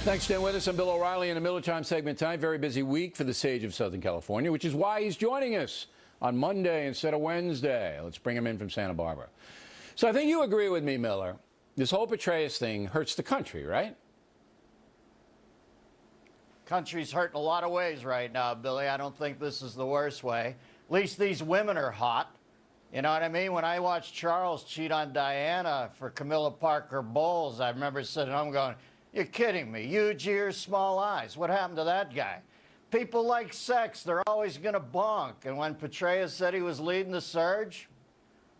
Thanks for staying with us. I'm Bill O'Reilly in the Miller Time segment tonight. Very busy week for the sage of Southern California, which is why he's joining us on Monday instead of Wednesday. Let's bring him in from Santa Barbara. So I think you agree with me, Miller. This whole Petraeus thing hurts the country, right? Country's hurt in a lot of ways right now, Billy. I don't think this is the worst way. At least these women are hot. You know what I mean? When I watched Charles cheat on Diana for Camilla Parker Bowles, I remember sitting home going, "You're kidding me. Huge ears, small eyes. What happened to that guy?" People like sex. They're always going to bonk. And when Petraeus said he was leading the surge,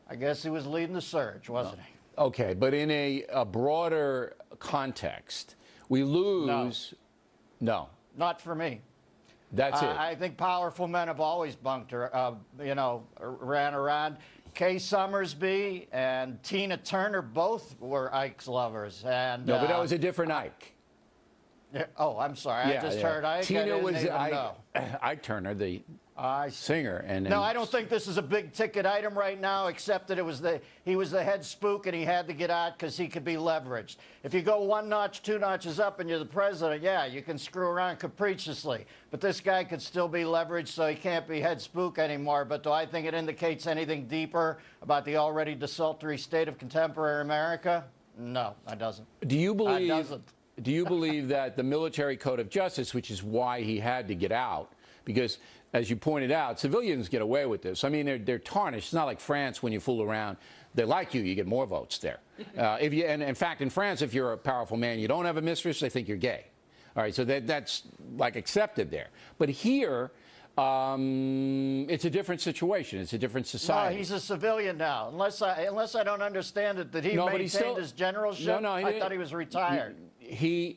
I guess he was leading the surge, wasn't he? Okay, but in a broader context, we lose. No. Not for me. That's it. I think powerful men have always bunked, ran around. Kay Summersby and Tina Turner both were Ike's lovers. And no, but that was a different Ike. Oh, I'm sorry. I just heard Ike. Tina was Ike Turner, the singer. No, I don't think this is a big ticket item right now, except that he was the head spook and he had to get out because he could be leveraged. If you go one notch, two notches up and you're the president, yeah, you can screw around capriciously. But this guy could still be leveraged, so he can't be head spook anymore. But do I think it indicates anything deeper about the already desultory state of contemporary America? No, it doesn't. Do you believe? It doesn't. Do you believe that the military code of justice, which is why he had to get out, because, as you pointed out, civilians get away with this. I mean, they're tarnished. It's not like France when you fool around. They like you, you get more votes there. And in fact, in France, if you're a powerful man, you don't have a mistress, they think you're gay. All right, so that's like accepted there. But here, it's a different situation. It's a different society. No, he's a civilian now. Unless I don't understand it, that he maintained his generalship. No, I thought he was retired.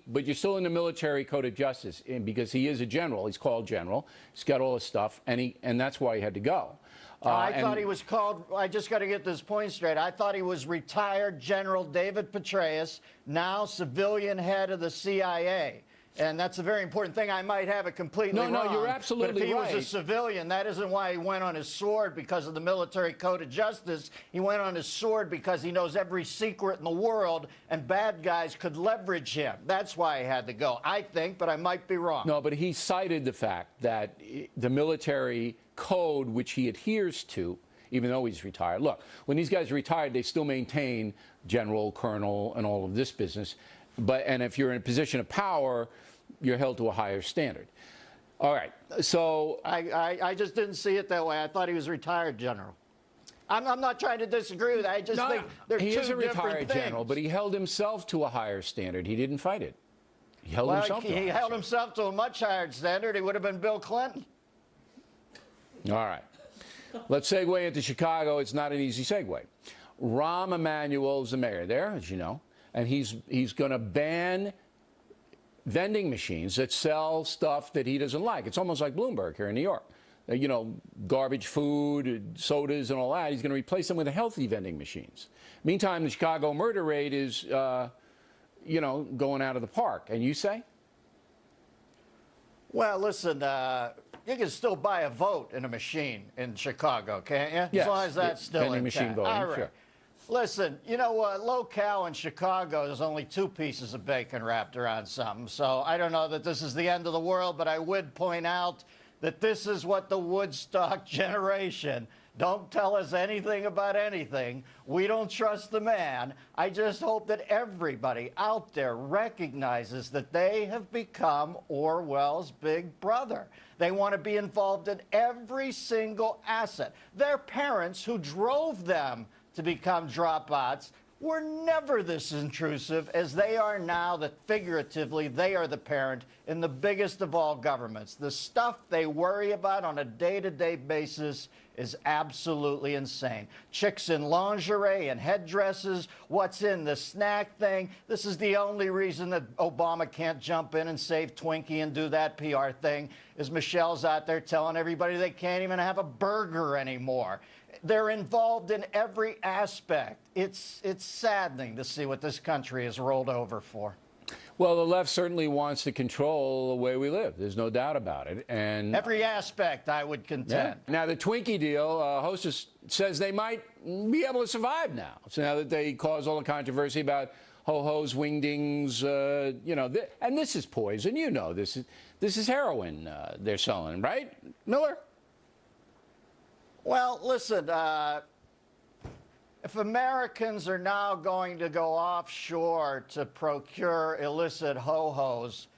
But you're still in the military code of justice because he is a general. He's called general. He's got all his stuff, and that's why he had to go. I thought he was called. I just got to get this point straight. I thought he was retired General David Petraeus, now civilian head of the CIA. And that's a very important thing. I might have it completely wrong. No, you're absolutely right. But if he was a civilian, that isn't why he went on his sword because of the military code of justice. He went on his sword because he knows every secret in the world, and bad guys could leverage him. That's why he had to go, I think, but I might be wrong. No, but he cited the fact that the military code, which he adheres to, even though he's retired. Look, when these guys are retired, they still maintain general, colonel, and all of this business. And if you're in a position of power, you're held to a higher standard. All right. So I just didn't see it that way. I thought he was retired general. I'm not trying to disagree with that. I just think they're two different things. He is a retired general, but he held himself to a higher standard. He didn't fight it. He held himself to a much higher standard. He would have been Bill Clinton. All right. Let's segue into Chicago. It's not an easy segue. Rahm Emanuel is the mayor there, as you know. And he's going to ban vending machines that sell stuff that he doesn't like. It's almost like Bloomberg here in New York. You know, garbage food, sodas, and all that. He's going to replace them with healthy vending machines. Meantime, the Chicago murder rate is, going out of the park. And you say? Well, listen, you can still buy a vote in a machine in Chicago, can't you? Yes. As long as that's still vending machine voting, all right. Sure. Listen, you know what? Locale in Chicago, there's only 2 pieces of bacon wrapped around something. So I don't know that this is the end of the world, but I would point out that this is what the Woodstock generation. Don't tell us anything about anything. We don't trust the man. I just hope that everybody out there recognizes that they have become Orwell's big brother. They want to be involved in every single asset. Their parents who drove them to become dropouts were never this intrusive as they are now, that figuratively they are the parent in the biggest of all governments. The stuff they worry about on a day-to-day basis is absolutely insane. Chicks in lingerie and headdresses, what's in the snack thing. This is the only reason that Obama can't jump in and save Twinkie and do that PR thing, is Michelle's out there telling everybody they can't even have a burger anymore. They're involved in every aspect. It's saddening to see what this country has rolled over for. Well, the left certainly wants to control the way we live. There's no doubt about it. And every aspect, I would contend. Yeah. Now, the Twinkie deal, Hostess says they might be able to survive now. So now that they caused all the controversy about ho-hos, wingdings, you know, and this is poison. You know, this is heroin they're selling, right, Miller? Well, listen, if Americans are now going to go offshore to procure illicit ho-hos,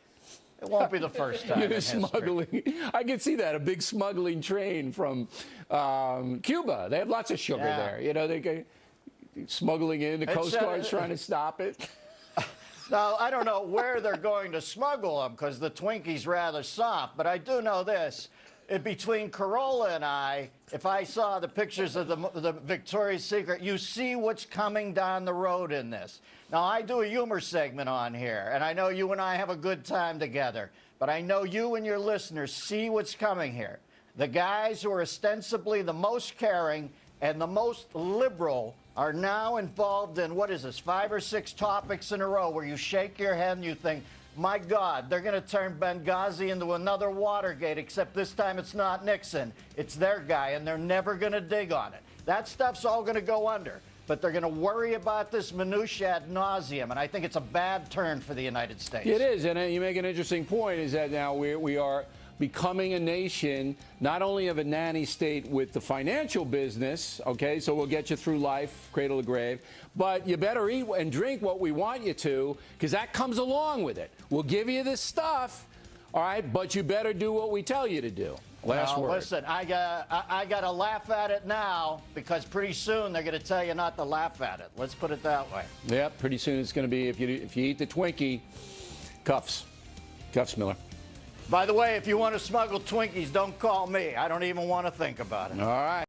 it won't be the first time in history. Smuggling. I can see that, a big smuggling train from Cuba. They have lots of sugar there. You know, they go smuggling in. The Coast Guard's trying to stop it. Now, I don't know where they're going to smuggle them because the Twinkie's rather soft, but I do know this. Between Corolla and I, if I saw the pictures of the Victoria's Secret, you see what's coming down the road in this. Now, I do a humor segment on here, and I know you and I have a good time together, but I know you and your listeners see what's coming here. The guys who are ostensibly the most caring and the most liberal are now involved in, what is this, 5 or 6 topics in a row where you shake your head and you think, my God, they're going to turn Benghazi into another Watergate, except this time it's not Nixon. It's their guy, and they're never going to dig on it. That stuff's all going to go under, but they're going to worry about this minutia ad nauseum, and I think it's a bad turn for the United States. It is, and you make an interesting point, is that now we are becoming a nation not only of a nanny state with the financial business, okay, so we'll get you through life, cradle to grave, but you better eat and drink what we want you to, because that comes along with it. We'll give you this stuff, all right, but you better do what we tell you to do. Last word. Listen, I got to laugh at it now because pretty soon they're going to tell you not to laugh at it. Let's put it that way. Yep, pretty soon it's going to be, if you eat the Twinkie, cuffs. Cuffs, Miller. By the way, if you want to smuggle Twinkies, don't call me. I don't even want to think about it. All right.